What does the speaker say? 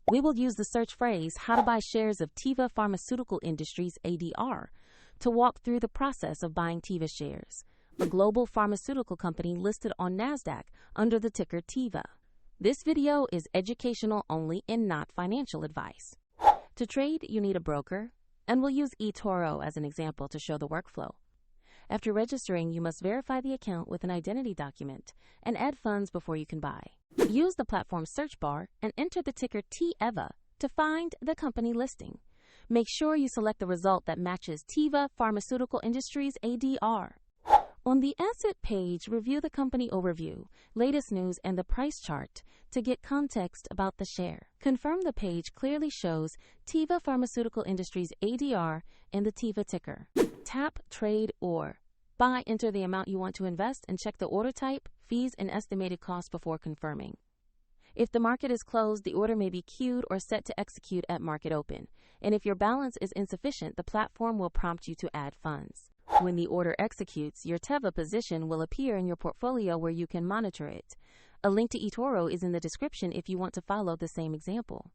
We will use the search phrase, "How to buy shares of Teva Pharmaceutical Industries ADR," to walk through the process of buying Teva shares, a global pharmaceutical company listed on NASDAQ under the ticker Teva. This video is educational only and not financial advice. To trade, you need a broker, and we'll use eToro as an example to show the workflow. After registering, you must verify the account with an identity document and add funds before you can buy. Use the platform's search bar and enter the ticker TEVA to find the company listing. Make sure you select the result that matches Teva Pharmaceutical Industries ADR. On the asset page, review the company overview, latest news, and the price chart to get context about the share. Confirm the page clearly shows Teva Pharmaceutical Industries ADR and the Teva ticker. Tap, trade, or buy. Enter the amount you want to invest and check the order type, fees, and estimated cost before confirming. If the market is closed, the order may be queued or set to execute at market open. And if your balance is insufficient, the platform will prompt you to add funds. When the order executes, your Teva position will appear in your portfolio where you can monitor it. A link to eToro is in the description if you want to follow the same example.